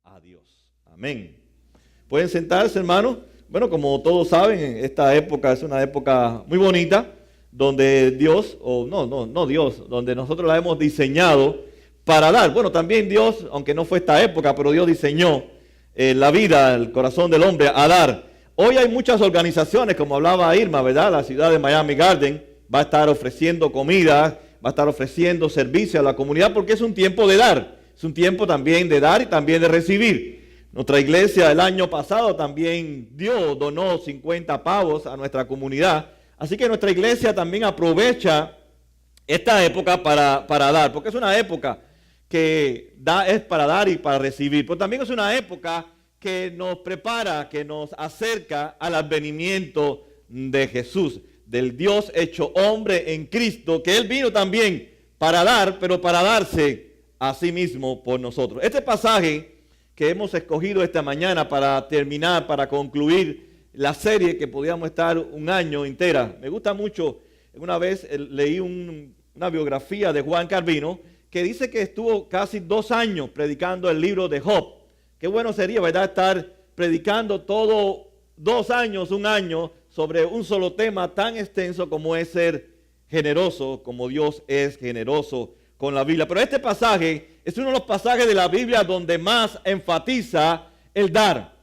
a Dios. Amén. Pueden sentarse, hermanos. Bueno, como todos saben, esta época es una época muy bonita, donde Dios, donde nosotros la hemos diseñado para dar. Bueno, también Dios, aunque no fue esta época, pero Dios diseñó la vida, el corazón del hombre a dar. Hoy hay muchas organizaciones, como hablaba Irma, ¿verdad? La ciudad de Miami Garden va a estar ofreciendo comida, va a estar ofreciendo servicio a la comunidad, porque es un tiempo de dar. Es un tiempo también de dar y también de recibir. Nuestra iglesia el año pasado también donó 50 pavos a nuestra comunidad. Así que nuestra iglesia también aprovecha esta época para dar, porque es una época que es para dar y para recibir. Pero también es una época que nos prepara, que nos acerca al advenimiento de Jesús, del Dios hecho hombre en Cristo, que Él vino también para dar, pero para darse a sí mismo por nosotros. Este pasaje que hemos escogido esta mañana para terminar, para concluir la serie que podíamos estar un año entera. Me gusta mucho, una vez leí una biografía de Juan Calvino que dice que estuvo casi 2 años predicando el libro de Job. Qué bueno sería, ¿verdad?, estar predicando todo 2 años, un año, sobre un solo tema tan extenso como es ser generoso, como Dios es generoso con la Biblia. Pero este pasaje es uno de los pasajes de la Biblia donde más enfatiza el dar,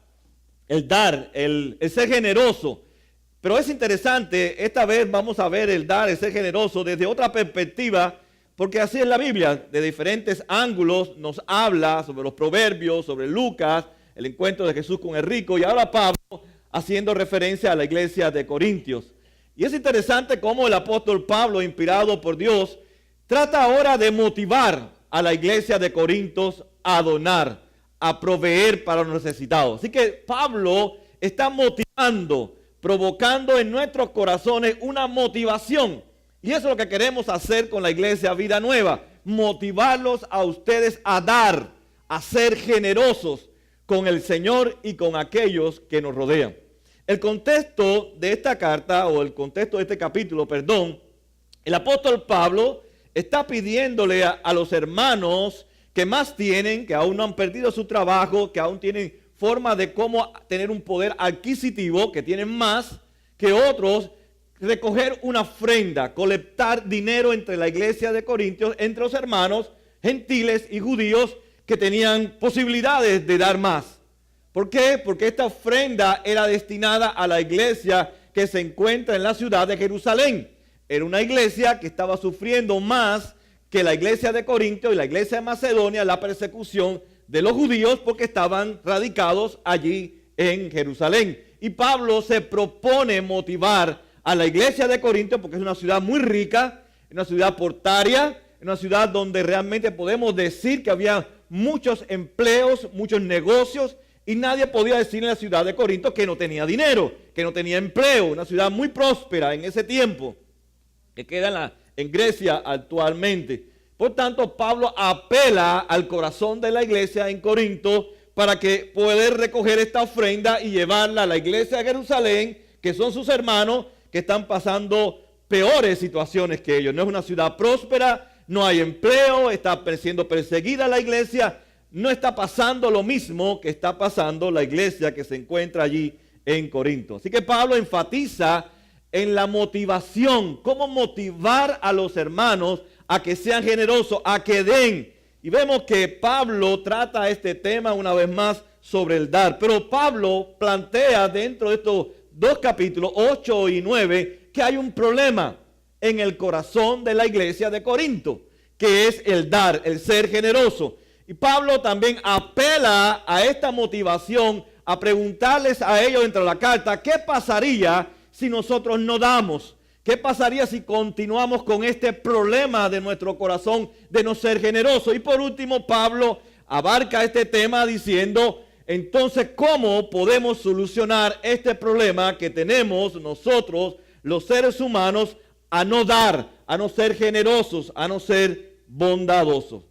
el ser generoso. Pero es interesante, esta vez vamos a ver el dar, el ser generoso desde otra perspectiva, porque así es la Biblia, de diferentes ángulos nos habla sobre los proverbios, sobre Lucas, el encuentro de Jesús con el rico, y ahora Pablo haciendo referencia a la iglesia de Corintios. Y es interesante cómo el apóstol Pablo, inspirado por Dios, trata ahora de motivar a la iglesia de Corintios a donar, a proveer para los necesitados. Así que Pablo está motivando, provocando en nuestros corazones una motivación. Y eso es lo que queremos hacer con la iglesia Vida Nueva, motivarlos a ustedes a dar, a ser generosos con el Señor y con aquellos que nos rodean. El contexto de esta carta, o el contexto de este capítulo, el apóstol Pablo está pidiéndole a los hermanos que más tienen, que aún no han perdido su trabajo, que aún tienen forma de cómo tener un poder adquisitivo, que tienen más que otros, recoger una ofrenda, colectar dinero entre la iglesia de Corintios, entre los hermanos gentiles y judíos que tenían posibilidades de dar más. ¿Por qué? Porque esta ofrenda era destinada a la iglesia que se encuentra en la ciudad de Jerusalén. Era una iglesia que estaba sufriendo más que la iglesia de Corinto y la iglesia de Macedonia la persecución de los judíos porque estaban radicados allí en Jerusalén. Y Pablo se propone motivar a la iglesia de Corinto porque es una ciudad muy rica, una ciudad portaria, una ciudad donde realmente podemos decir que había muchos empleos, muchos negocios, y nadie podía decir en la ciudad de Corinto que no tenía dinero, que no tenía empleo. Una ciudad muy próspera en ese tiempo, que queda en Grecia actualmente. Por tanto, Pablo apela al corazón de la iglesia en Corinto para que poder recoger esta ofrenda y llevarla a la iglesia de Jerusalén, que son sus hermanos que están pasando peores situaciones que ellos. No es una ciudad próspera, no hay empleo, está siendo perseguida la iglesia. No está pasando lo mismo que está pasando la iglesia que se encuentra allí en Corinto. Así que Pablo enfatiza en la motivación, cómo motivar a los hermanos a que sean generosos, a que den. Y vemos que Pablo trata este tema una vez más sobre el dar. Pero Pablo plantea dentro de estos 2 capítulos, 8 y 9, que hay un problema en el corazón de la iglesia de Corinto, que es el dar, el ser generoso. Y Pablo también apela a esta motivación, a preguntarles a ellos dentro de la carta, ¿qué pasaría si nosotros no damos? ¿Qué pasaría si continuamos con este problema de nuestro corazón de no ser generoso? Y por último, Pablo abarca este tema diciendo, entonces, ¿cómo podemos solucionar este problema que tenemos nosotros, los seres humanos, a no dar, a no ser generosos, a no ser bondadosos?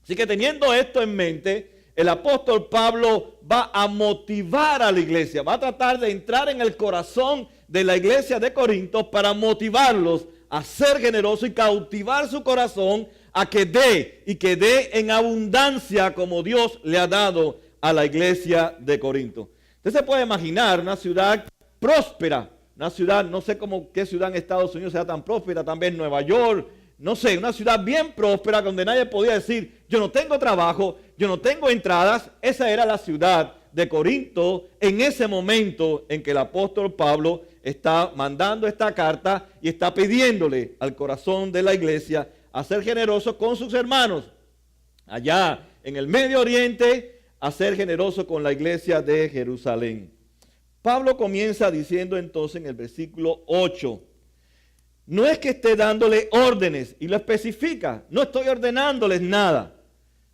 Así que teniendo esto en mente, el apóstol Pablo va a motivar a la iglesia, va a tratar de entrar en el corazón de la iglesia de Corinto para motivarlos a ser generosos y cautivar su corazón a que dé y que dé en abundancia como Dios le ha dado a la iglesia de Corinto. Usted se puede imaginar una ciudad próspera, una ciudad, no sé qué ciudad en Estados Unidos sea tan próspera, también Nueva York, no sé, una ciudad bien próspera donde nadie podía decir, yo no tengo trabajo, yo no tengo entradas. Esa era la ciudad de Corinto en ese momento en que el apóstol Pablo está mandando esta carta y está pidiéndole al corazón de la iglesia a ser generoso con sus hermanos. Allá en el Medio Oriente, a ser generoso con la iglesia de Jerusalén. Pablo comienza diciendo entonces en el versículo 8, no es que esté dándole órdenes, y lo especifica, no estoy ordenándoles nada.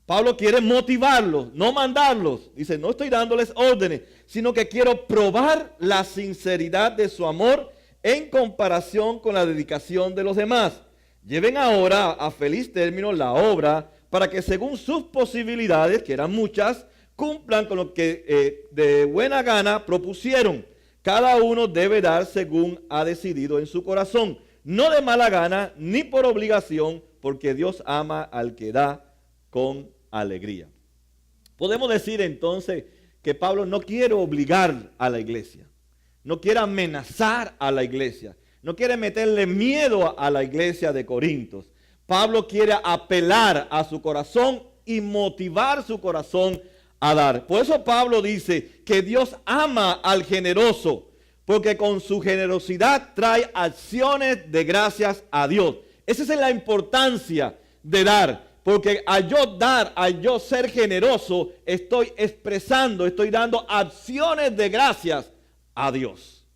Pablo quiere motivarlos, no mandarlos. Dice, no estoy dándoles órdenes, sino que quiero probar la sinceridad de su amor en comparación con la dedicación de los demás. Lleven ahora a feliz término la obra para que según sus posibilidades, que eran muchas, cumplan con lo que de buena gana propusieron. Cada uno debe dar según ha decidido en su corazón, no de mala gana ni por obligación, porque Dios ama al que da con alegría. Podemos decir entonces que Pablo no quiere obligar a la iglesia, no quiere amenazar a la iglesia, no quiere meterle miedo a la iglesia de Corintios. Pablo quiere apelar a su corazón y motivar su corazón a dar. Por eso Pablo dice que Dios ama al generoso, porque con su generosidad trae acciones de gracias a Dios. Esa es la importancia de dar, porque al yo dar, al yo ser generoso, estoy expresando, estoy dando acciones de gracias a Dios.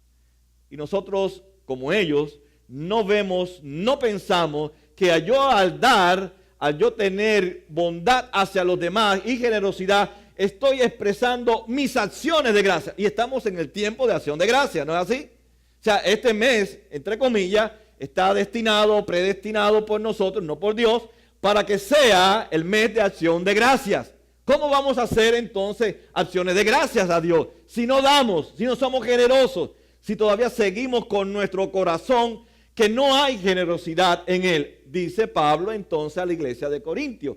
Y nosotros, como ellos, no vemos, no pensamos que al dar, al yo tener bondad hacia los demás y generosidad, estoy expresando mis acciones de gracia. Y estamos en el tiempo de acción de gracia, ¿no es así? O sea, este mes, entre comillas, está destinado, predestinado por nosotros, no por Dios, para que sea el mes de acción de gracias. ¿Cómo vamos a hacer entonces acciones de gracias a Dios? Si no damos, si no somos generosos, si todavía seguimos con nuestro corazón que no hay generosidad en él. Dice Pablo entonces a la iglesia de Corintios,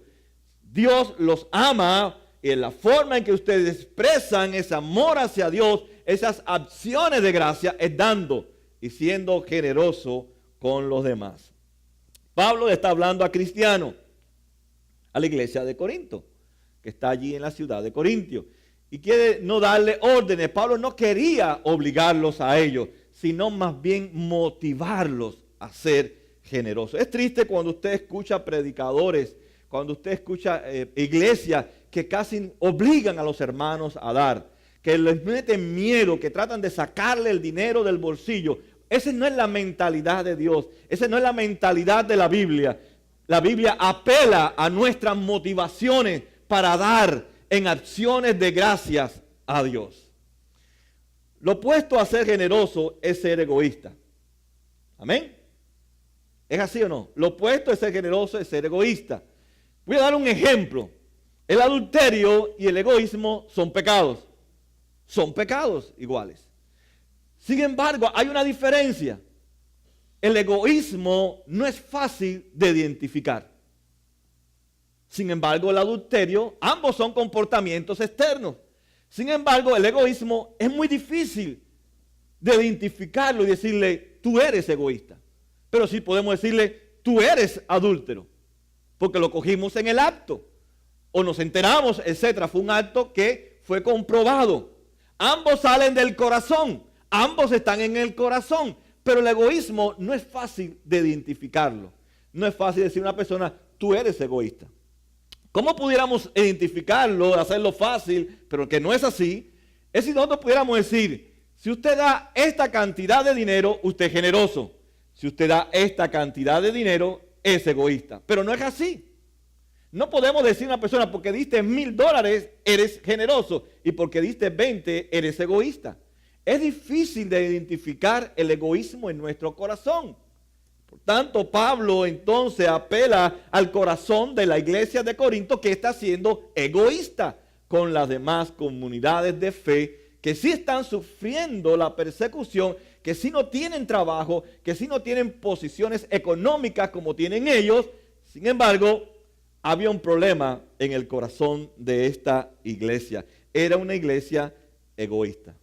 Dios los ama. Y en la forma en que ustedes expresan ese amor hacia Dios, esas acciones de gracia, es dando y siendo generoso con los demás. Pablo está hablando a cristianos, a la iglesia de Corinto, que está allí en la ciudad de Corintio, y quiere no darle órdenes. Pablo no quería obligarlos a ellos, sino más bien motivarlos a ser generosos. Es triste cuando usted escucha predicadores, cuando usted escucha iglesias que casi obligan a los hermanos a dar, que les meten miedo, que tratan de sacarle el dinero del bolsillo. Esa no es la mentalidad de Dios, esa no es la mentalidad de la Biblia. La Biblia apela a nuestras motivaciones para dar en acciones de gracias a Dios. Lo opuesto a ser generoso es ser egoísta. ¿Amén? ¿Es así o no? Lo opuesto a ser generoso es ser egoísta. Voy a dar un ejemplo. El adulterio y el egoísmo son pecados. Son pecados iguales. Sin embargo, hay una diferencia. El egoísmo no es fácil de identificar. Sin embargo, el adulterio, ambos son comportamientos externos. Sin embargo, el egoísmo es muy difícil de identificarlo y decirle, tú eres egoísta. Pero sí podemos decirle, tú eres adúltero, porque lo cogimos en el acto, o nos enteramos, etcétera. Fue un acto que fue comprobado. Ambos salen del corazón, ambos están en el corazón, pero el egoísmo no es fácil de identificarlo. No es fácil decir a una persona, tú eres egoísta. ¿Cómo pudiéramos identificarlo, hacerlo fácil, pero que no es así? Es si nosotros pudiéramos decir, si usted da esta cantidad de dinero, usted es generoso. Si usted da esta cantidad de dinero, es egoísta. Pero no es así. No podemos decir a una persona, porque diste $1,000, eres generoso, y porque diste 20, eres egoísta. Es difícil de identificar el egoísmo en nuestro corazón. Por tanto, Pablo entonces apela al corazón de la iglesia de Corinto, que está siendo egoísta con las demás comunidades de fe que sí están sufriendo la persecución, que sí no tienen trabajo, que sí no tienen posiciones económicas como tienen ellos. Sin embargo, había un problema en el corazón de esta iglesia. era una iglesia egoísta.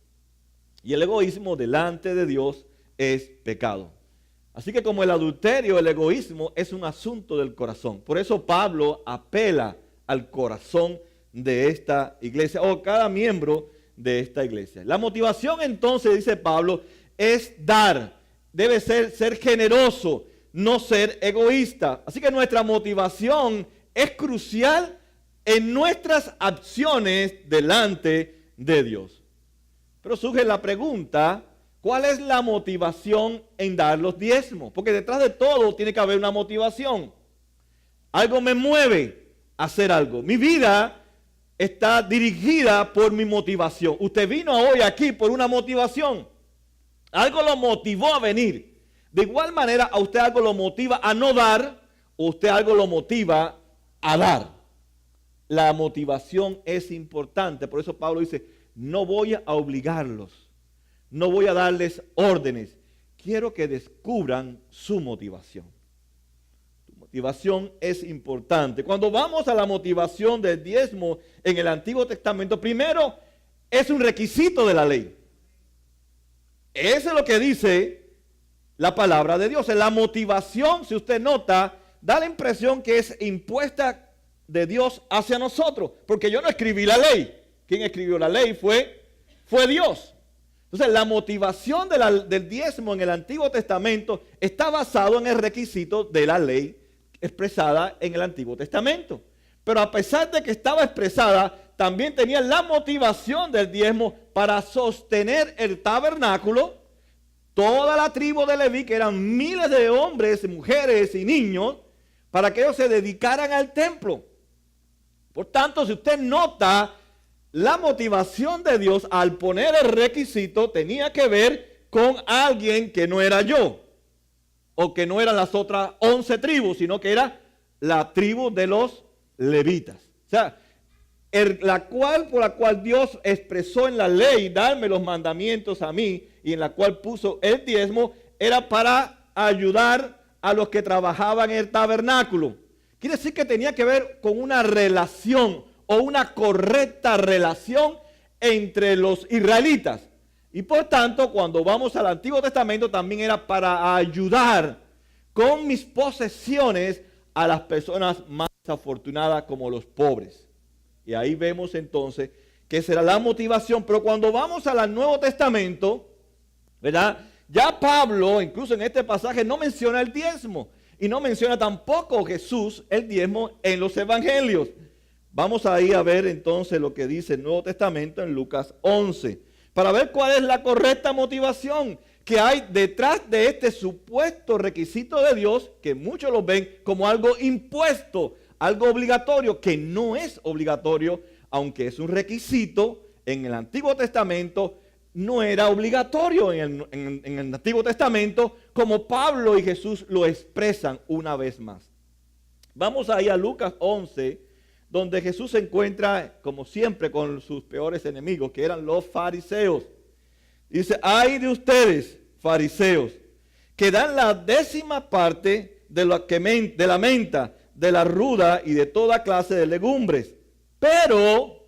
Y el egoísmo delante de Dios es pecado. Así que como el adulterio, el egoísmo es un asunto del corazón. Por eso Pablo apela al corazón de esta iglesia o cada miembro de esta iglesia. La motivación entonces, dice Pablo, es dar. Debe ser generoso, no ser egoísta. Así que nuestra motivación es crucial en nuestras acciones delante de Dios. Pero surge la pregunta, ¿cuál es la motivación en dar los diezmos? Porque detrás de todo tiene que haber una motivación. Algo me mueve a hacer algo. Mi vida está dirigida por mi motivación. Usted vino hoy aquí por una motivación. Algo lo motivó a venir. De igual manera, a usted algo lo motiva a no dar, o usted algo lo motiva a dar. La motivación es importante. Por eso Pablo dice, no voy a obligarlos, no voy a darles órdenes. Quiero que descubran su motivación. Tu motivación es importante. Cuando vamos a la motivación del diezmo en el Antiguo Testamento, primero es un requisito de la ley. Eso es lo que dice la palabra de Dios. La motivación, si usted nota, da la impresión que es impuesta de Dios hacia nosotros. Porque yo no escribí la ley. Quien escribió la ley fue Dios. Entonces, la motivación del diezmo en el Antiguo Testamento está basado en el requisito de la ley expresada en el Antiguo Testamento. Pero a pesar de que estaba expresada, también tenía la motivación del diezmo para sostener el tabernáculo. Toda la tribu de Leví, que eran miles de hombres, mujeres y niños, para que ellos se dedicaran al templo. Por tanto, si usted nota, la motivación de Dios al poner el requisito tenía que ver con alguien que no era yo, o que no eran las otras 11 tribus, sino que era la tribu de los levitas. O sea, por la cual Dios expresó en la ley, darme los mandamientos a mí, y en la cual puso el diezmo, era para ayudar a los que trabajaban en el tabernáculo. Quiere decir que tenía que ver con una relación o una correcta relación entre los israelitas. Y por tanto, cuando vamos al Antiguo Testamento, también era para ayudar con mis posesiones a las personas más afortunadas como los pobres. Y ahí vemos entonces que será la motivación. Pero cuando vamos al Nuevo Testamento, ¿verdad? Ya Pablo, incluso en este pasaje, no menciona el diezmo. Y no menciona tampoco Jesús el diezmo en los evangelios. Vamos ahí a ver entonces lo que dice el Nuevo Testamento en Lucas 11. Para ver cuál es la correcta motivación que hay detrás de este supuesto requisito de Dios, que muchos lo ven como algo impuesto, algo obligatorio, que no es obligatorio, aunque es un requisito. En el Antiguo Testamento no era obligatorio. En el Antiguo Testamento, como Pablo y Jesús lo expresan una vez más. Vamos ahí a Lucas 11, donde Jesús se encuentra, como siempre, con sus peores enemigos, que eran los fariseos. Dice, ay de ustedes, fariseos, que dan la 10ª parte de la menta, de la ruda y de toda clase de legumbres. Pero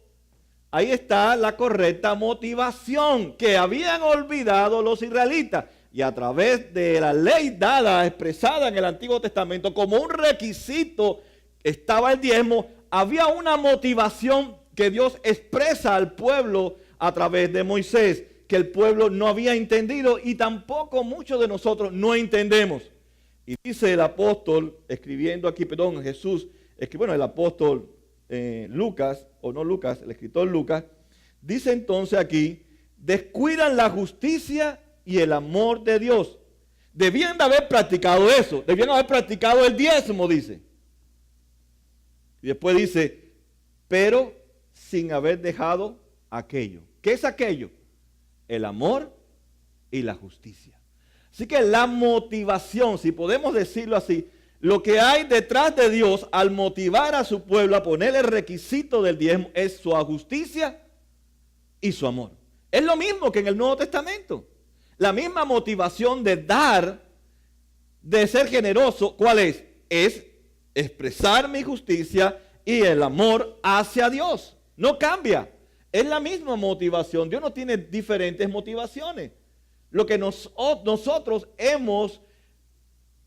ahí está la correcta motivación que habían olvidado los israelitas. Y a través de la ley dada, expresada en el Antiguo Testamento, como un requisito estaba el diezmo, había una motivación que Dios expresa al pueblo a través de Moisés, que el pueblo no había entendido y tampoco muchos de nosotros no entendemos. Y dice el apóstol, Jesús, el apóstol Lucas, o no Lucas, el escritor Lucas, dice entonces aquí, descuidan la justicia y el amor de Dios. Debían de haber practicado eso, debían haber practicado el diezmo, dice. Y después dice, pero sin haber dejado aquello. ¿Qué es aquello? El amor y la justicia. Así que la motivación, si podemos decirlo así, lo que hay detrás de Dios al motivar a su pueblo a poner el requisito del diezmo es su justicia y su amor. Es lo mismo que en el Nuevo Testamento. La misma motivación de dar, de ser generoso, ¿cuál es? Es expresar mi justicia y el amor hacia Dios. No cambia. Es la misma motivación. Dios no tiene diferentes motivaciones. Lo que nosotros hemos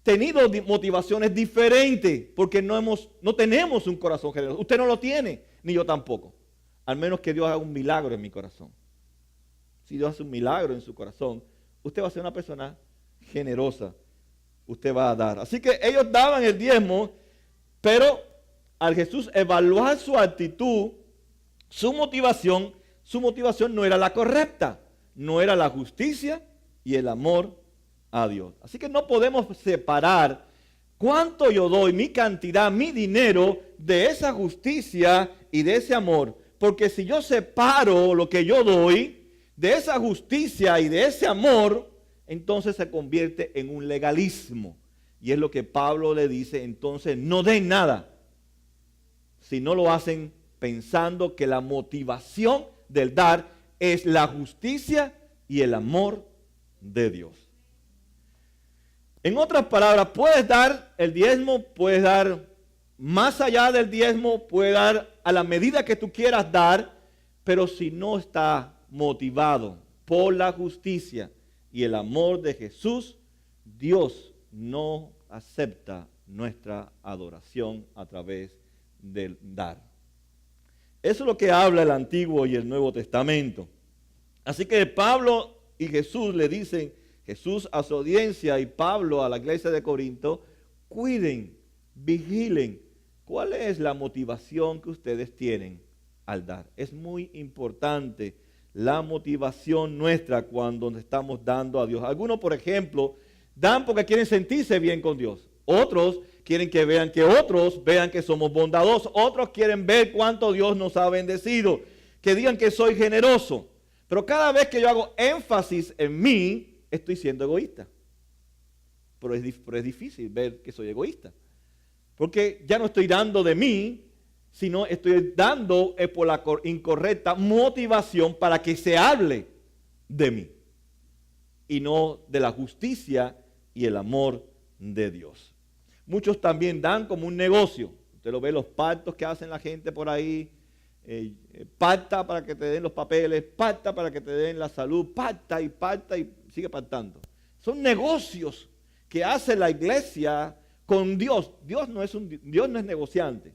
tenido motivaciones diferentes porque no tenemos un corazón generoso. Usted no lo tiene, ni yo tampoco. Al menos que Dios haga un milagro en mi corazón. Si Dios hace un milagro en su corazón, usted va a ser una persona generosa. Usted va a dar. Así que ellos daban el diezmo, pero al Jesús evaluar su actitud, su motivación no era la correcta. No era la justicia y el amor a Dios. Así que no podemos separar cuánto yo doy, mi cantidad, mi dinero, de esa justicia y de ese amor. Porque si yo separo lo que yo doy de esa justicia y de ese amor, entonces se convierte en un legalismo. Y es lo que Pablo le dice, entonces no den nada si no lo hacen pensando que la motivación del dar es la justicia y el amor de Dios. En otras palabras, puedes dar el diezmo, puedes dar más allá del diezmo, puedes dar a la medida que tú quieras dar, pero si no está motivado por la justicia y el amor de Jesús, Dios no acepta nuestra adoración a través del dar. Eso es lo que habla el Antiguo y el Nuevo Testamento. Así que Pablo y Jesús le dicen, Jesús a su audiencia y Pablo a la iglesia de Corinto, cuiden, vigilen. ¿Cuál es la motivación que ustedes tienen al dar? Es muy importante la motivación nuestra cuando estamos dando a Dios. Algunos, por ejemplo, dan porque quieren sentirse bien con Dios. Otros quieren que otros vean que somos bondadosos. Otros quieren ver cuánto Dios nos ha bendecido. Que digan que soy generoso. Pero cada vez que yo hago énfasis en mí, estoy siendo egoísta. Pero es difícil ver que soy egoísta. Porque ya no estoy dando de mí, sino estoy dando por la incorrecta motivación para que se hable de mí. Y no de la justicia y el amor de Dios. Muchos también dan como un negocio. Usted lo ve, los pactos que hacen la gente por ahí. Pacta para que te den los papeles, pacta para que te den la salud, pacta y sigue pactando. Son negocios que hace la iglesia con Dios. Dios no es negociante.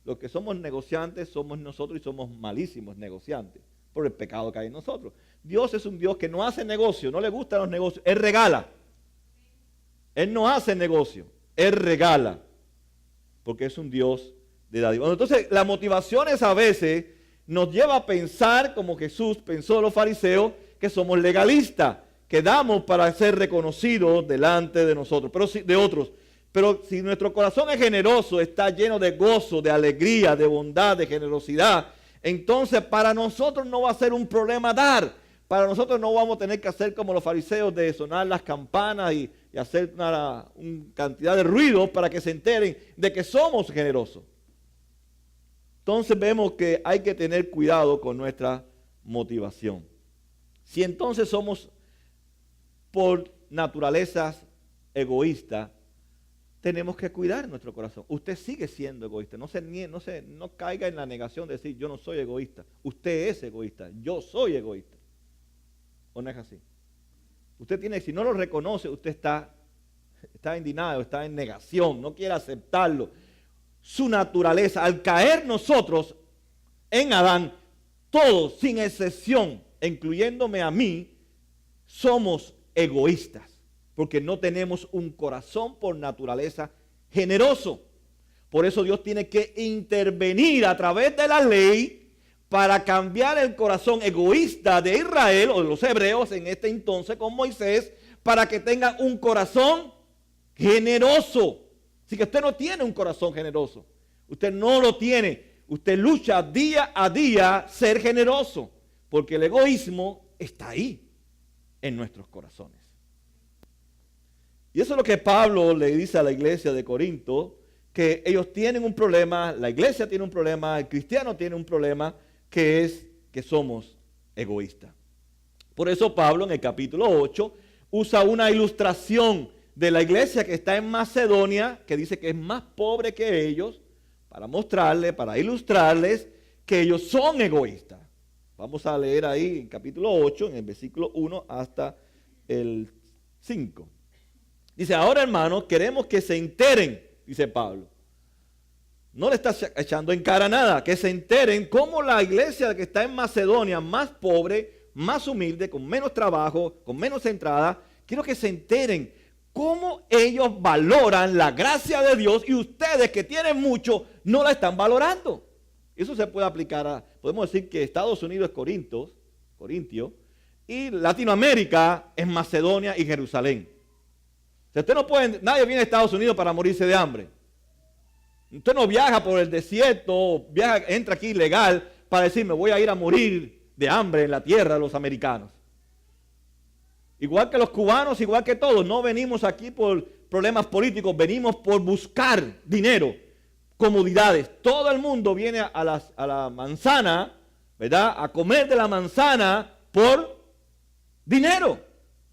Los que somos negociantes somos nosotros y somos malísimos negociantes por el pecado que hay en nosotros. Dios es un Dios que no hace negocio, no le gustan los negocios, Él regala. Él no hace negocio, Él regala, porque es un Dios de dádiva. Entonces, las motivaciones a veces nos lleva a pensar, como Jesús pensó los fariseos, que somos legalistas, que damos para ser reconocidos delante de nosotros, de otros. Pero si nuestro corazón es generoso, está lleno de gozo, de alegría, de bondad, de generosidad, entonces para nosotros no va a ser un problema dar. Para nosotros no vamos a tener que hacer como los fariseos de sonar las campanas y hacer una cantidad de ruido para que se enteren de que somos generosos. Entonces vemos que hay que tener cuidado con nuestra motivación. Si entonces somos por naturaleza egoístas, tenemos que cuidar nuestro corazón. Usted sigue siendo egoísta. No caiga en la negación de decir yo no soy egoísta. Usted es egoísta. Yo soy egoísta. ¿O no es así? Usted tiene, si no lo reconoce, usted está indignado, está en negación, no quiere aceptarlo. Su naturaleza, al caer nosotros en Adán, todos sin excepción, incluyéndome a mí, somos egoístas. Porque no tenemos un corazón por naturaleza generoso. Por eso Dios tiene que intervenir a través de la ley para cambiar el corazón egoísta de Israel o de los hebreos en este entonces con Moisés, para que tengan un corazón generoso. Así que usted no tiene un corazón generoso. Usted no lo tiene. Usted lucha día a día ser generoso, porque el egoísmo está ahí en nuestros corazones. Y eso es lo que Pablo le dice a la iglesia de Corinto, que ellos tienen un problema, la iglesia tiene un problema, el cristiano tiene un problema, que es que somos egoístas. Por eso Pablo en el capítulo 8 usa una ilustración de la iglesia que está en Macedonia, que dice que es más pobre que ellos, para mostrarles, para ilustrarles que ellos son egoístas. Vamos a leer ahí en capítulo 8, en el versículo 1 hasta el 5. Dice, ahora hermanos, queremos que se enteren, dice Pablo. No le está echando en cara nada, que se enteren cómo la iglesia que está en Macedonia, más pobre, más humilde, con menos trabajo, con menos entrada, quiero que se enteren cómo ellos valoran la gracia de Dios y ustedes que tienen mucho no la están valorando. Eso se puede aplicar podemos decir que Estados Unidos es Corintio, y Latinoamérica es Macedonia y Jerusalén. O sea, nadie viene a Estados Unidos para morirse de hambre. Usted no viaja por el desierto, entra aquí ilegal para decir me voy a ir a morir de hambre en la tierra de los americanos. Igual que los cubanos, igual que todos, no venimos aquí por problemas políticos, venimos por buscar dinero, comodidades. Todo el mundo viene a la manzana, ¿verdad? A comer de la manzana por dinero.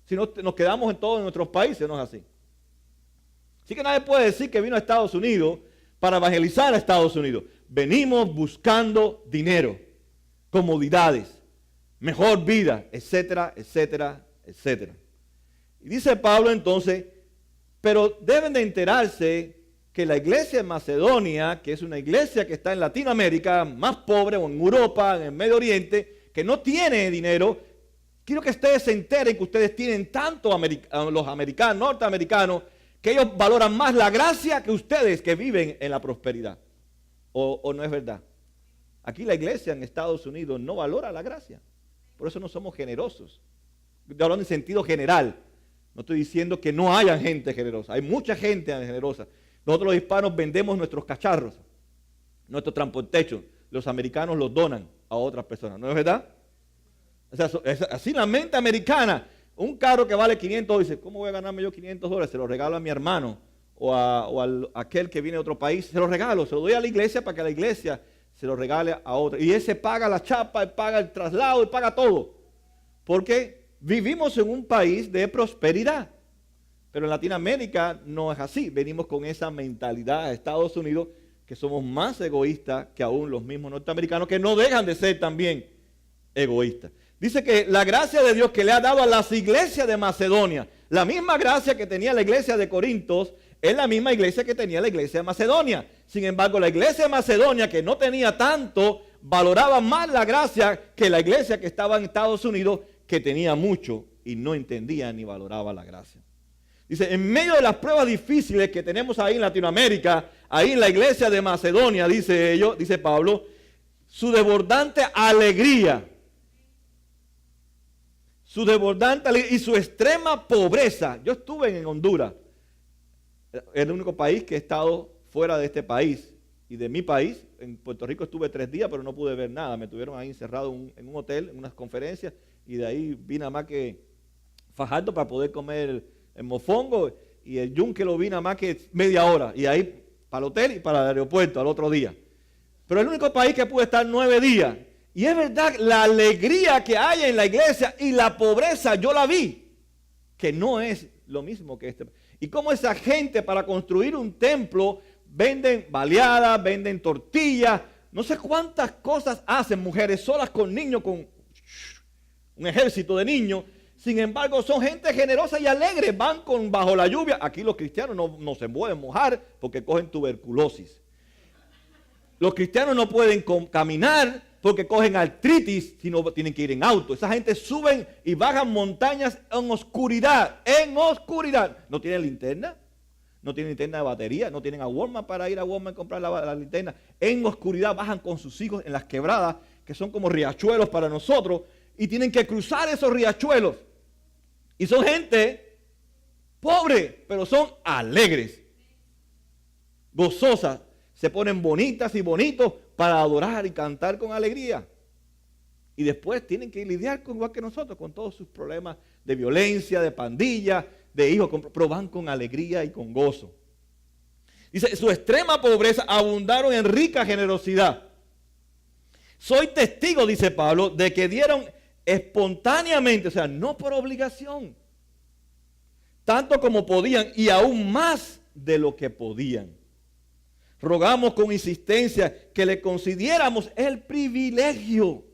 Si no, nos quedamos en todos nuestros países, no es así. Así que nadie puede decir que vino a Estados Unidos para evangelizar a Estados Unidos. Venimos buscando dinero, comodidades, mejor vida, etcétera, etcétera, etcétera. Y dice Pablo entonces, pero deben de enterarse que la iglesia de Macedonia, que es una iglesia que está en Latinoamérica, más pobre, o en Europa, en el Medio Oriente, que no tiene dinero, quiero que ustedes se enteren que ustedes tienen tanto los americanos, norteamericanos, que ellos valoran más la gracia que ustedes que viven en la prosperidad. ¿O no es verdad? Aquí la iglesia en Estados Unidos no valora la gracia. Por eso no somos generosos. Estoy hablando en sentido general. No estoy diciendo que no haya gente generosa. Hay mucha gente generosa. Nosotros los hispanos vendemos nuestros cacharros, nuestros transportation. Los americanos los donan a otras personas. ¿No es verdad? O sea, es así la mente americana. Un carro que vale 500, dice, ¿cómo voy a ganarme yo $500? Se lo regalo a mi hermano o a aquel que viene de otro país. Se lo regalo, se lo doy a la iglesia para que la iglesia se lo regale a otro. Y ese paga la chapa, él paga el traslado, él paga todo. Porque vivimos en un país de prosperidad. Pero en Latinoamérica no es así. Venimos con esa mentalidad a Estados Unidos que somos más egoístas que aún los mismos norteamericanos que no dejan de ser también egoístas. Dice que la gracia de Dios que le ha dado a las iglesias de Macedonia, la misma gracia que tenía la iglesia de Corintios, es la misma iglesia que tenía la iglesia de Macedonia. Sin embargo, la iglesia de Macedonia, que no tenía tanto, valoraba más la gracia que la iglesia que estaba en Estados Unidos, que tenía mucho y no entendía ni valoraba la gracia. Dice, en medio de las pruebas difíciles que tenemos ahí en Latinoamérica, ahí en la iglesia de Macedonia, dice Pablo, su desbordante alegría y su extrema pobreza. Yo estuve en Honduras, es el único país que he estado fuera de este país y de mi país. En Puerto Rico estuve 3 días, pero no pude ver nada. Me tuvieron ahí encerrado en un hotel, en unas conferencias, y de ahí vine nada más que Fajardo para poder comer el mofongo, y el yunque lo vi nada más que media hora, y ahí para el hotel y para el aeropuerto al otro día. Pero el único país que pude estar 9 días. Y es verdad, la alegría que hay en la iglesia y la pobreza, yo la vi, que no es lo mismo que este. Y cómo esa gente para construir un templo venden baleadas, venden tortillas, no sé cuántas cosas hacen mujeres solas con niños, con un ejército de niños. Sin embargo, son gente generosa y alegre, van bajo la lluvia. Aquí los cristianos no se pueden mojar porque cogen tuberculosis. Los cristianos no pueden caminar porque cogen artritis si no tienen que ir en auto. Esa gente suben y bajan montañas en oscuridad. No tienen linterna, no tienen linterna de batería, no tienen a Walmart para ir a Walmart y comprar la linterna. En oscuridad bajan con sus hijos en las quebradas, que son como riachuelos para nosotros, y tienen que cruzar esos riachuelos. Y son gente pobre, pero son alegres, gozosas. Se ponen bonitas y bonitos para adorar y cantar con alegría. Y después tienen que lidiar igual que nosotros, con todos sus problemas de violencia, de pandilla, de hijos, pero van con alegría y con gozo. Dice, su extrema pobreza abundaron en rica generosidad. Soy testigo, dice Pablo, de que dieron espontáneamente, o sea, no por obligación, tanto como podían y aún más de lo que podían. Rogamos con insistencia que le concediéramos el privilegio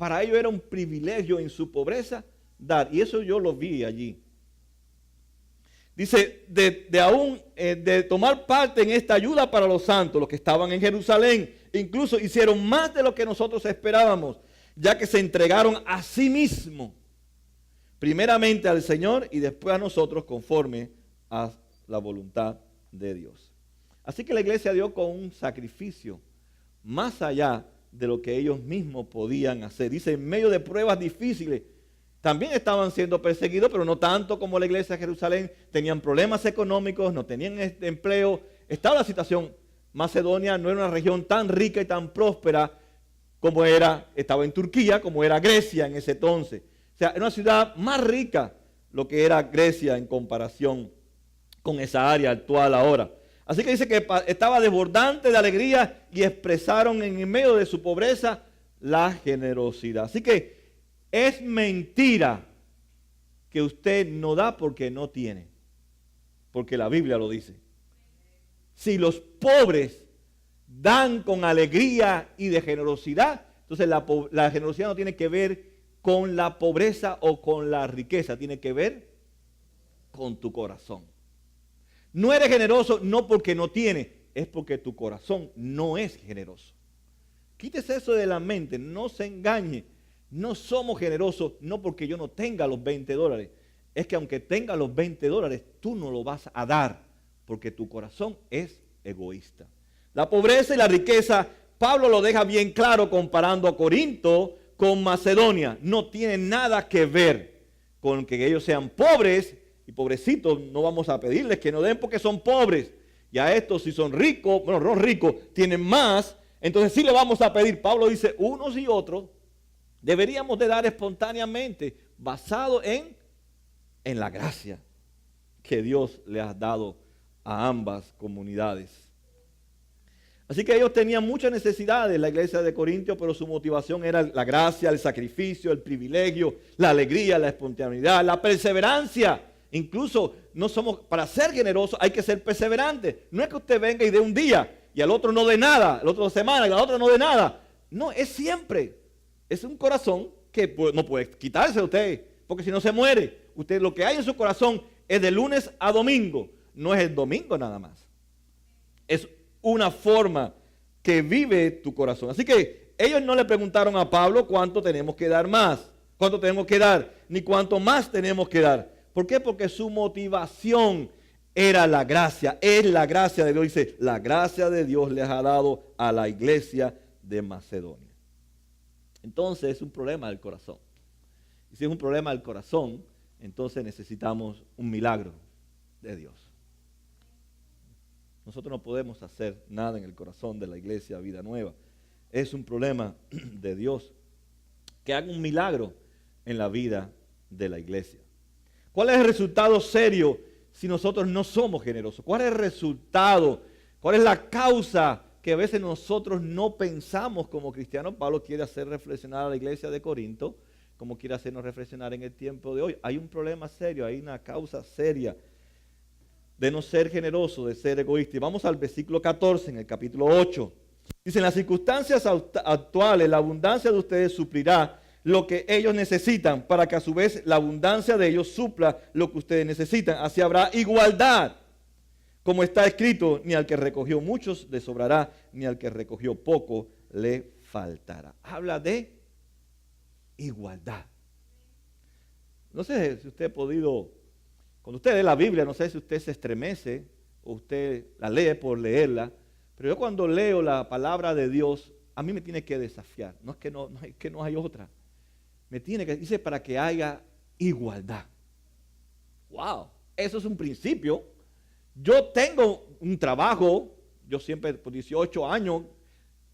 Para ellos era un privilegio en su pobreza dar. Y eso yo lo vi allí. Dice, de tomar parte en esta ayuda para los santos, los que estaban en Jerusalén, incluso hicieron más de lo que nosotros esperábamos, ya que se entregaron a sí mismos, primeramente al Señor y después a nosotros conforme a la voluntad de Dios. Así que la iglesia dio con un sacrificio más allá de lo que ellos mismos podían hacer. Dice, en medio de pruebas difíciles, también estaban siendo perseguidos, pero no tanto como la iglesia de Jerusalén. Tenían problemas económicos, no tenían empleo. Estaba la situación. Macedonia no era una región tan rica y tan próspera como estaba en Turquía, como era Grecia en ese entonces. O sea, era una ciudad más rica lo que era Grecia en comparación con esa área actual ahora. Así que dice que estaba desbordante de alegría y expresaron en medio de su pobreza la generosidad. Así que es mentira que usted no da porque no tiene, porque la Biblia lo dice. Si los pobres dan con alegría y de generosidad, entonces la generosidad no tiene que ver con la pobreza o con la riqueza, tiene que ver con tu corazón. No eres generoso no porque no tienes, es porque tu corazón no es generoso. Quítese eso de la mente, no se engañe. No somos generosos no porque yo no tenga los $20. Es que aunque tenga los $20, tú no lo vas a dar porque tu corazón es egoísta. La pobreza y la riqueza, Pablo lo deja bien claro comparando a Corinto con Macedonia. No tiene nada que ver con que ellos sean pobres y pobrecitos. No vamos a pedirles que no den porque son pobres. Y a estos si son ricos, bueno, no ricos, tienen más, entonces sí le vamos a pedir. Pablo dice, unos y otros deberíamos de dar espontáneamente, basado en la gracia que Dios le ha dado a ambas comunidades. Así que ellos tenían muchas necesidades, la iglesia de Corintios, pero su motivación era la gracia, el sacrificio, el privilegio, la alegría, la espontaneidad, la perseverancia. Incluso para ser generosos hay que ser perseverantes. No es que usted venga y dé un día y al otro no dé nada, al otro semana y al otro no dé nada. No, es siempre. Es un corazón que no puede quitarse usted, porque si no se muere. Usted lo que hay en su corazón es de lunes a domingo, no es el domingo nada más. Es una forma que vive tu corazón. Así que ellos no le preguntaron a Pablo cuánto tenemos que dar más, cuánto tenemos que dar, ni cuánto más tenemos que dar. ¿Por qué? Porque su motivación era la gracia, es la gracia de Dios. Dice, la gracia de Dios les ha dado a la iglesia de Macedonia. Entonces es un problema del corazón. Y si es un problema del corazón, entonces necesitamos un milagro de Dios. Nosotros no podemos hacer nada en el corazón de la iglesia Vida Nueva. Es un problema de Dios que haga un milagro en la vida de la iglesia. ¿Cuál es el resultado serio si nosotros no somos generosos? ¿Cuál es el resultado? ¿Cuál es la causa que a veces nosotros no pensamos como cristianos? Pablo quiere hacer reflexionar a la iglesia de Corinto, como quiere hacernos reflexionar en el tiempo de hoy. Hay un problema serio, hay una causa seria de no ser generoso, de ser egoísta. Y vamos al versículo 14 en el capítulo 8. Dice, en las circunstancias actuales, la abundancia de ustedes suplirá lo que ellos necesitan, para que a su vez la abundancia de ellos supla lo que ustedes necesitan. Así habrá igualdad. Como está escrito, ni al que recogió muchos le sobrará, ni al que recogió poco le faltará. Habla de igualdad. No sé si usted ha podido, cuando usted lee la Biblia, no sé si usted se estremece o usted la lee por leerla, pero yo cuando leo la palabra de Dios, a mí me tiene que desafiar. No es que no hay otra. Me tiene que, dice, para que haya igualdad. Wow, eso es un principio. Yo tengo un trabajo, yo siempre por 18 años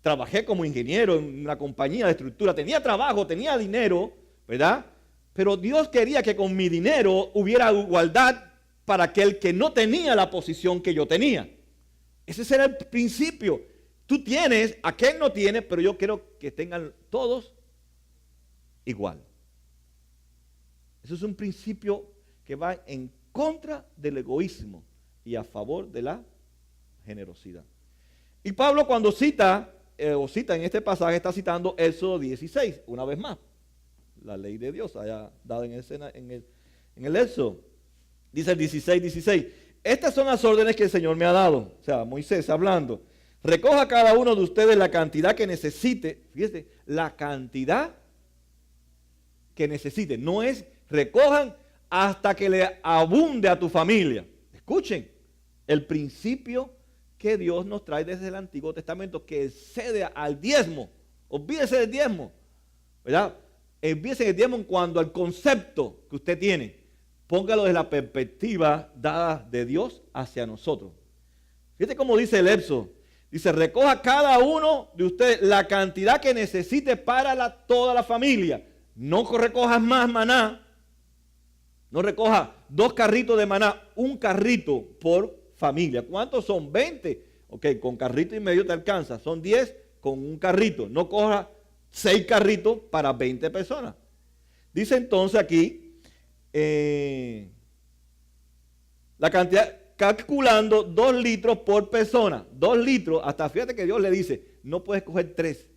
trabajé como ingeniero en una compañía de estructura, tenía trabajo, tenía dinero, ¿verdad? Pero Dios quería que con mi dinero hubiera igualdad para aquel que no tenía la posición que yo tenía. Ese era el principio. Tú tienes, aquel no tiene, pero yo quiero que tengan todos igual. Eso es un principio que va en contra del egoísmo y a favor de la generosidad. Y Pablo, cuando cita o cita en este pasaje, está citando Éxodo 16, una vez más. La ley de Dios haya dado en el Éxodo. Dice el 16. Estas son las órdenes que el Señor me ha dado. O sea, Moisés hablando. Recoja cada uno de ustedes la cantidad que necesite. Fíjese, la cantidad que necesite. No es recojan hasta que le abunde a tu familia. Escuchen, el principio que Dios nos trae desde el Antiguo Testamento, que excede al diezmo. Olvídese del diezmo, ¿verdad? Olvídese del diezmo en cuanto al concepto que usted tiene. Póngalo desde la perspectiva dada de Dios hacia nosotros. Fíjate cómo dice el Éxodo. Dice, recoja cada uno de ustedes la cantidad que necesite para toda la familia. No recojas más maná. No recoja 2 carritos de maná, un carrito por familia. ¿Cuántos son? 20. Ok, con carrito y medio te alcanza. Son 10 con un carrito. No coja 6 carritos para 20 personas. Dice entonces aquí, la cantidad, calculando 2 litros por persona. 2 litros, hasta fíjate que Dios le dice, no puedes coger 3.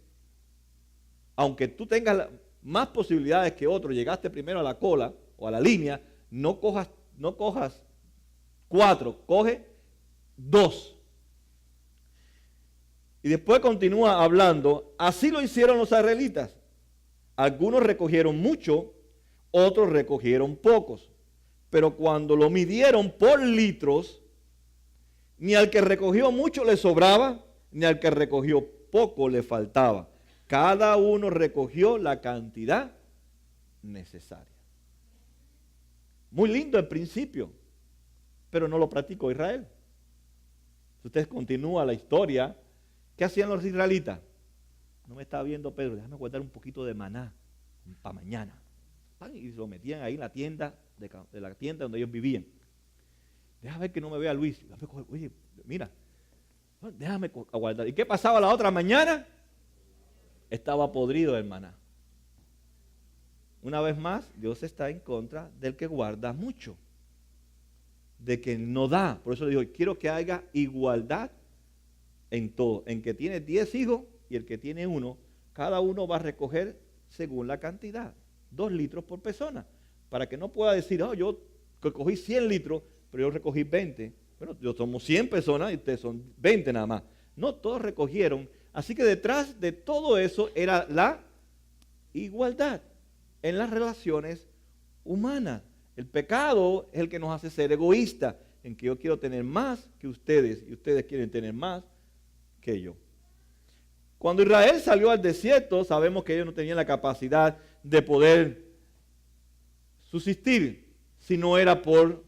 Aunque tú tengas más posibilidades que otro, llegaste primero a la cola o a la línea, no cojas 4, coge 2. Y después continúa hablando, así lo hicieron los israelitas. Algunos recogieron mucho, otros recogieron pocos. Pero cuando lo midieron por litros, ni al que recogió mucho le sobraba, ni al que recogió poco le faltaba. Cada uno recogió la cantidad necesaria. Muy lindo el principio, pero no lo practicó Israel. Si usted continúa la historia, ¿qué hacían los israelitas? No me está viendo Pedro, déjame guardar un poquito de maná para mañana. Y lo metían ahí en la tienda, de la tienda donde ellos vivían. Déjame ver que no me vea Luis. Oye, mira, déjame aguardar. ¿Y qué pasaba la otra mañana? Estaba podrido el maná. Una vez más, Dios está en contra del que guarda mucho, de que no da. Por eso le digo, quiero que haya igualdad en todo. En que tiene 10 hijos y el que tiene 1, cada uno va a recoger según la cantidad. 2 litros por persona. Para que no pueda decir, yo recogí 100 litros, pero yo recogí 20. Bueno, yo somos 100 personas y ustedes son 20 nada más. No, todos recogieron. Así que detrás de todo eso era la igualdad en las relaciones humanas. El pecado es el que nos hace ser egoístas, en que yo quiero tener más que ustedes y ustedes quieren tener más que yo. Cuando Israel salió al desierto, sabemos que ellos no tenían la capacidad de poder subsistir si no era por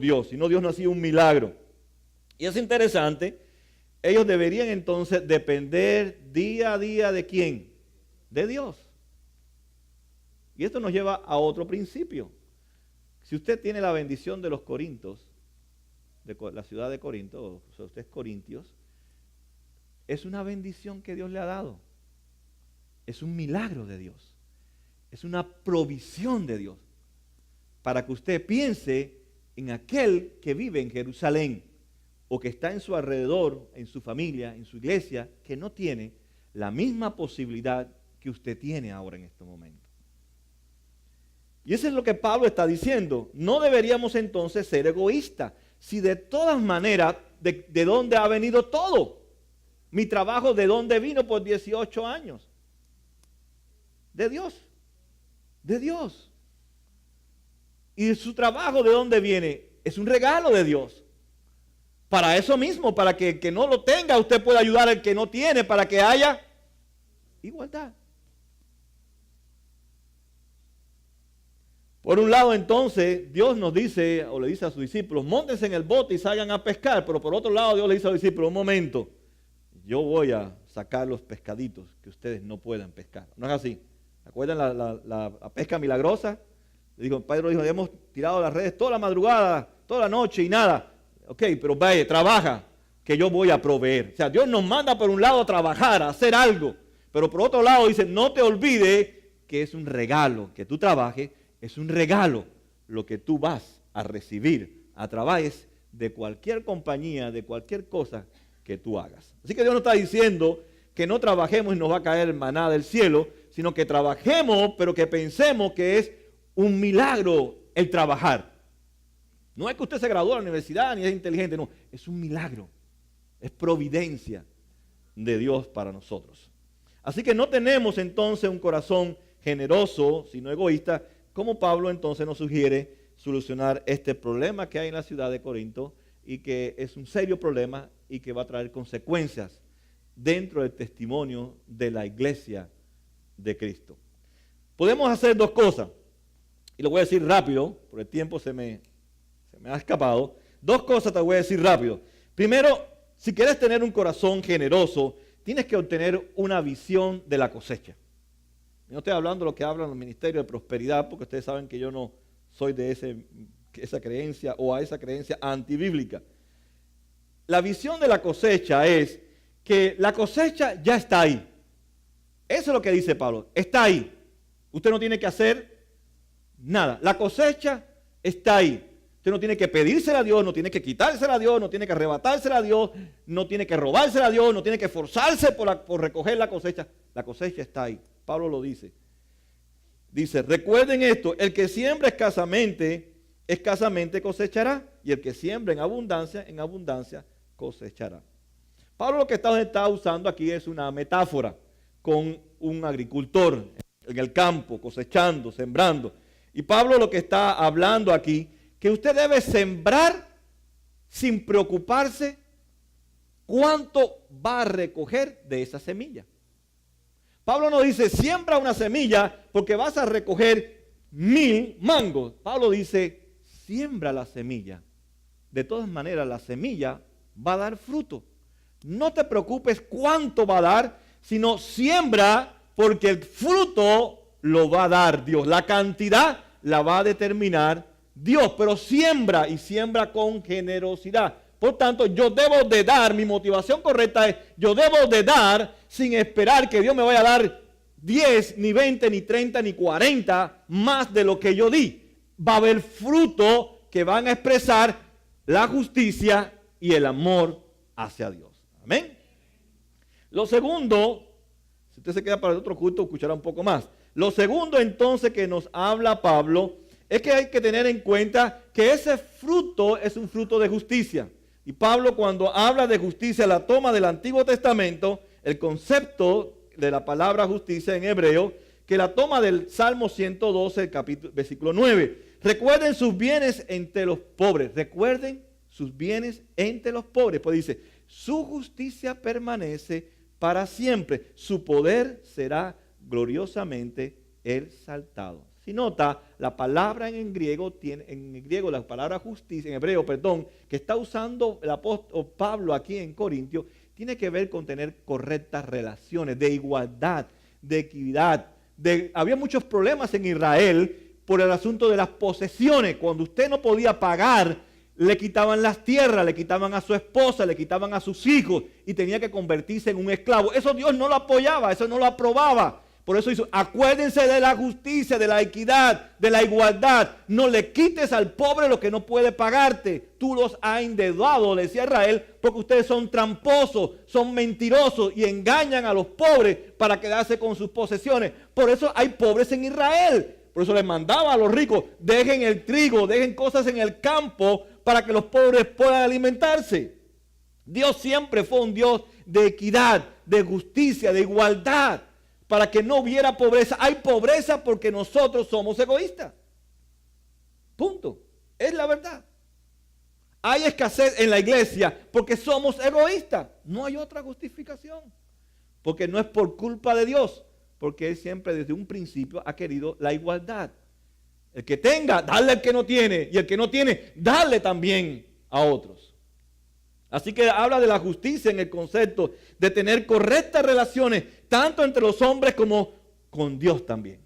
Dios, si no Dios no hacía un milagro. Y es interesante, ellos deberían entonces depender día a día ¿de quién? De Dios. Y esto nos lleva a otro principio. Si usted tiene la bendición de los Corintios, de la ciudad de Corinto, o sea, usted es corintios, es una bendición que Dios le ha dado. Es un milagro de Dios. Es una provisión de Dios. Para que usted piense en aquel que vive en Jerusalén o que está en su alrededor, en su familia, en su iglesia, que no tiene la misma posibilidad que usted tiene ahora en este momento. Y eso es lo que Pablo está diciendo. No deberíamos entonces ser egoístas. Si de todas maneras, ¿de dónde ha venido todo? Mi trabajo, ¿de dónde vino por 18 años? De Dios. De Dios. ¿Y su trabajo de dónde viene? Es un regalo de Dios. Para eso mismo, para que el que no lo tenga, usted pueda ayudar al que no tiene, para que haya igualdad. Por un lado, entonces, Dios nos dice, o le dice a sus discípulos, móntense en el bote y salgan a pescar. Pero por otro lado, Dios le dice a los discípulos, un momento, yo voy a sacar los pescaditos que ustedes no puedan pescar. ¿No es así? ¿Acuerdan la pesca milagrosa? Pedro dijo, hemos tirado las redes toda la madrugada, toda la noche y nada. Ok, pero vaya, trabaja, que yo voy a proveer. O sea, Dios nos manda por un lado a trabajar, a hacer algo. Pero por otro lado dice, no te olvides que es un regalo, que tú trabajes, es un regalo lo que tú vas a recibir a través de cualquier compañía, de cualquier cosa que tú hagas. Así que Dios nos está diciendo que no trabajemos y nos va a caer maná del cielo, sino que trabajemos, pero que pensemos que es un milagro el trabajar. No es que usted se graduó de la universidad ni es inteligente, no, es un milagro, es providencia de Dios para nosotros. Así que no tenemos entonces un corazón generoso, sino egoísta, como Pablo entonces nos sugiere solucionar este problema que hay en la ciudad de Corinto y que es un serio problema y que va a traer consecuencias dentro del testimonio de la iglesia de Cristo. Podemos hacer dos cosas, y lo voy a decir rápido, por el tiempo se me ha escapado. Dos cosas te voy a decir rápido. Primero, si quieres tener un corazón generoso, tienes que obtener una visión de la cosecha. No estoy hablando de lo que hablan los ministerios de prosperidad, porque ustedes saben que yo no soy de esa creencia o a esa creencia antibíblica. La visión de la cosecha es que la cosecha ya está ahí. Eso es lo que dice Pablo, está ahí. Usted no tiene que hacer nada. La cosecha está ahí. Usted no tiene que pedírsela a Dios, no tiene que quitársela a Dios, no tiene que arrebatársela a Dios, no tiene que robársela a Dios, no tiene que esforzarse por recoger la cosecha. La cosecha está ahí. Pablo lo dice. Dice, recuerden esto, el que siembra escasamente cosechará, y el que siembra en abundancia cosechará. Pablo lo que está usando aquí es una metáfora con un agricultor en el campo, cosechando, sembrando. Y Pablo lo que está hablando aquí, que usted debe sembrar sin preocuparse cuánto va a recoger de esa semilla. Pablo no dice, siembra una semilla porque vas a recoger 1000 mangos. Pablo dice, siembra la semilla. De todas maneras, la semilla va a dar fruto. No te preocupes cuánto va a dar, sino siembra porque el fruto lo va a dar Dios. La cantidad la va a determinar Dios, pero siembra y siembra con generosidad. Por tanto, yo debo de dar, mi motivación correcta es, yo debo de dar sin esperar que Dios me vaya a dar 10, ni 20, ni 30, ni 40 más de lo que yo di. Va a haber fruto que van a expresar la justicia y el amor hacia Dios. Amén. Lo segundo, si usted se queda para el otro culto, escuchará un poco más. Lo segundo entonces que nos habla Pablo es que hay que tener en cuenta que ese fruto es un fruto de justicia. Y Pablo, cuando habla de justicia, la toma del Antiguo Testamento, el concepto de la palabra justicia en hebreo, que la toma del Salmo 112, versículo 9. Recuerden sus bienes entre los pobres. Recuerden sus bienes entre los pobres. Pues dice, su justicia permanece para siempre. Su poder será gloriosamente exaltado. Si nota, la palabra en griego, la palabra justicia, en hebreo, perdón, que está usando el apóstol Pablo aquí en Corintios, tiene que ver con tener correctas relaciones, de igualdad, de equidad. Había muchos problemas en Israel por el asunto de las posesiones. Cuando usted no podía pagar, le quitaban las tierras, le quitaban a su esposa, le quitaban a sus hijos y tenía que convertirse en un esclavo. Eso Dios no lo apoyaba, eso no lo aprobaba. Por eso hizo, acuérdense de la justicia, de la equidad, de la igualdad. No le quites al pobre lo que no puede pagarte. Tú los has endeudado, le decía Israel, porque ustedes son tramposos, son mentirosos y engañan a los pobres para quedarse con sus posesiones. Por eso hay pobres en Israel. Por eso les mandaba a los ricos, dejen el trigo, dejen cosas en el campo para que los pobres puedan alimentarse. Dios siempre fue un Dios de equidad, de justicia, de igualdad. Para que no hubiera pobreza. Hay pobreza porque nosotros somos egoístas. Punto. Es la verdad. Hay escasez en la iglesia porque somos egoístas. No hay otra justificación. Porque no es por culpa de Dios. Porque Él siempre desde un principio ha querido la igualdad. El que tenga, dale al que no tiene. Y el que no tiene, dale también a otros. Así que habla de la justicia en el concepto de tener correctas relaciones, tanto entre los hombres como con Dios también.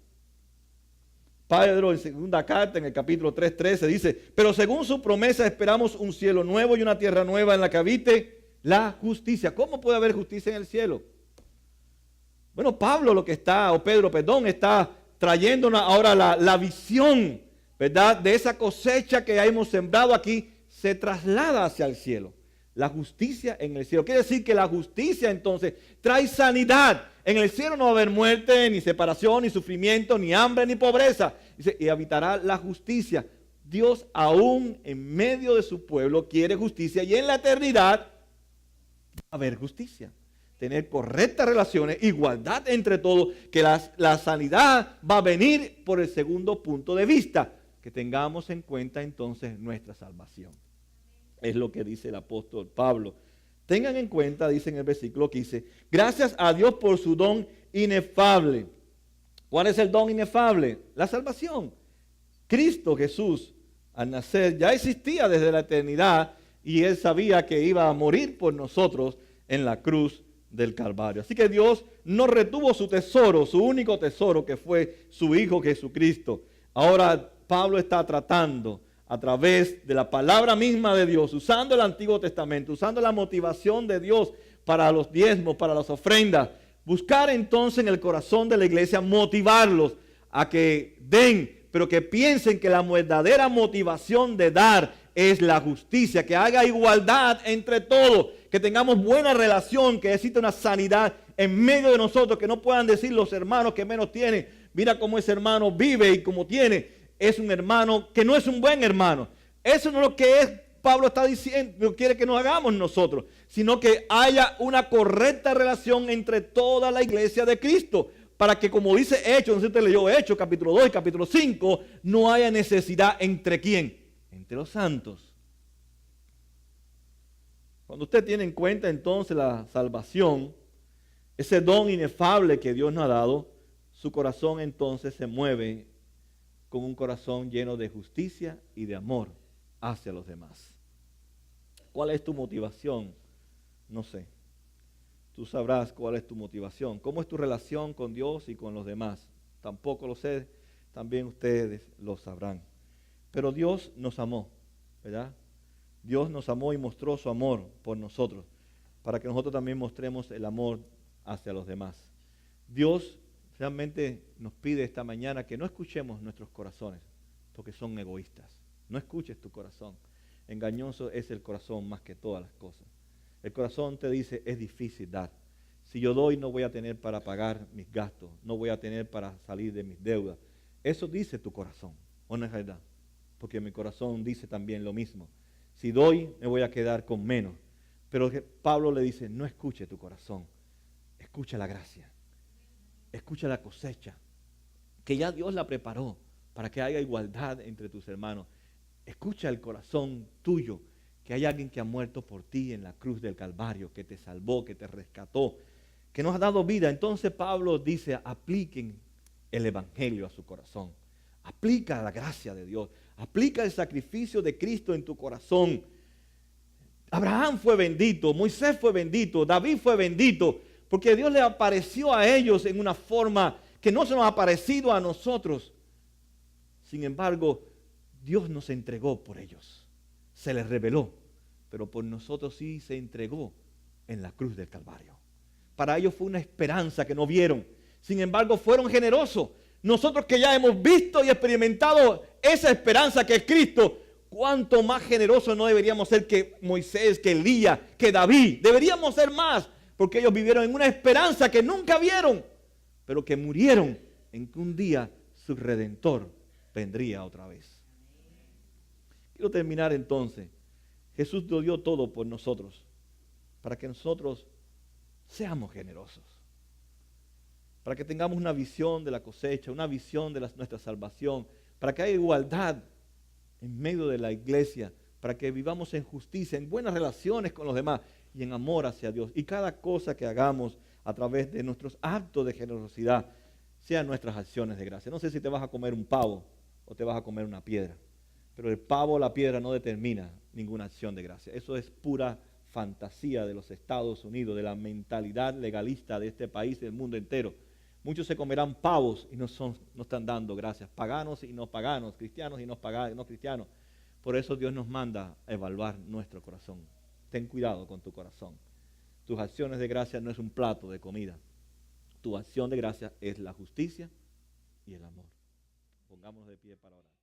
Pedro en segunda carta, en el capítulo 3:13, dice, pero según su promesa esperamos un cielo nuevo y una tierra nueva en la que habite la justicia. ¿Cómo puede haber justicia en el cielo? Bueno, Pedro, está trayéndonos ahora la visión, ¿verdad? De esa cosecha que hemos sembrado aquí, se traslada hacia el cielo. la justicia en el cielo. Quiere decir que la justicia entonces trae sanidad. En el cielo no va a haber muerte, ni separación, ni sufrimiento, ni hambre, ni pobreza. Dice, y habitará la justicia. Dios aún en medio de su pueblo quiere justicia y en la eternidad va a haber justicia. Tener correctas relaciones, igualdad entre todos, que la sanidad va a venir por el segundo punto de vista, que tengamos en cuenta entonces nuestra salvación. Es lo que dice el apóstol Pablo. Tengan en cuenta, dice en el versículo 15, gracias a Dios por su don inefable. ¿Cuál es el don inefable? La salvación. Cristo Jesús, al nacer, ya existía desde la eternidad y Él sabía que iba a morir por nosotros en la cruz del Calvario. Así que Dios no retuvo su tesoro, su único tesoro, que fue su Hijo Jesucristo. Ahora Pablo está tratando a través de la palabra misma de Dios, usando el Antiguo Testamento, usando la motivación de Dios para los diezmos, para las ofrendas, buscar entonces en el corazón de la iglesia, motivarlos a que den, pero que piensen que la verdadera motivación de dar es la justicia, que haga igualdad entre todos, que tengamos buena relación, que exista una sanidad en medio de nosotros, que no puedan decir los hermanos que menos tienen, mira cómo ese hermano vive y cómo tiene, es un hermano que no es un buen hermano. Eso no es lo que Pablo está diciendo, no quiere que nos hagamos nosotros, sino que haya una correcta relación entre toda la iglesia de Cristo, para que, como dice Hechos, no sé si usted leyó Hechos, capítulo 2 y capítulo 5, no haya necesidad entre quién, entre los santos. Cuando usted tiene en cuenta entonces la salvación, ese don inefable que Dios nos ha dado, su corazón entonces se mueve con un corazón lleno de justicia y de amor hacia los demás. ¿Cuál es tu motivación? No sé. Tú sabrás cuál es tu motivación. ¿Cómo es tu relación con Dios y con los demás? Tampoco lo sé. También ustedes lo sabrán. Pero Dios nos amó, ¿verdad? Dios nos amó y mostró su amor por nosotros, para que nosotros también mostremos el amor hacia los demás. Dios realmente nos pide esta mañana que no escuchemos nuestros corazones, porque son egoístas. No escuches tu corazón. Engañoso es el corazón más que todas las cosas. El corazón te dice, es difícil dar. Si yo doy, no voy a tener para pagar mis gastos, no voy a tener para salir de mis deudas. Eso dice tu corazón, ¿o no es verdad? Porque mi corazón dice también lo mismo. Si doy, me voy a quedar con menos. Pero Pablo le dice, no escuche tu corazón, escucha la gracia, escucha la cosecha, que ya Dios la preparó para que haya igualdad entre tus hermanos. Escucha el corazón tuyo, que hay alguien que ha muerto por ti en la cruz del Calvario, que te salvó, que te rescató, que nos ha dado vida. Entonces Pablo dice, apliquen el evangelio a su corazón. Aplica la gracia de Dios. Aplica el sacrificio de Cristo en tu corazón. Abraham fue bendito, Moisés fue bendito, David fue bendito, porque Dios le apareció a ellos en una forma que no se nos ha aparecido a nosotros. Sin embargo, Dios nos entregó por ellos. Se les reveló, pero por nosotros sí se entregó en la cruz del Calvario. Para ellos fue una esperanza que no vieron. Sin embargo, fueron generosos. Nosotros que ya hemos visto y experimentado esa esperanza que es Cristo, ¿cuánto más generosos no deberíamos ser que Moisés, que Elías, que David? Deberíamos ser más, porque ellos vivieron en una esperanza que nunca vieron, pero que murieron en que un día su Redentor vendría otra vez. Quiero terminar entonces. Jesús lo dio todo por nosotros, para que nosotros seamos generosos, para que tengamos una visión de la cosecha, una visión de nuestra salvación, para que haya igualdad en medio de la iglesia, para que vivamos en justicia, en buenas relaciones con los demás y en amor hacia Dios. Y cada cosa que hagamos a través de nuestros actos de generosidad, sean nuestras acciones de gracia. No sé si te vas a comer un pavo o te vas a comer una piedra, pero el pavo o la piedra no determina ninguna acción de gracia. Eso es pura fantasía de los Estados Unidos, de la mentalidad legalista de este país y del mundo entero. Muchos se comerán pavos y no están dando gracias. Paganos y no paganos, cristianos y no cristianos. Por eso Dios nos manda a evaluar nuestro corazón. Ten cuidado con tu corazón. Tus acciones de gracia no es un plato de comida. Tu acción de gracia es la justicia y el amor. Pongámonos de pie para orar.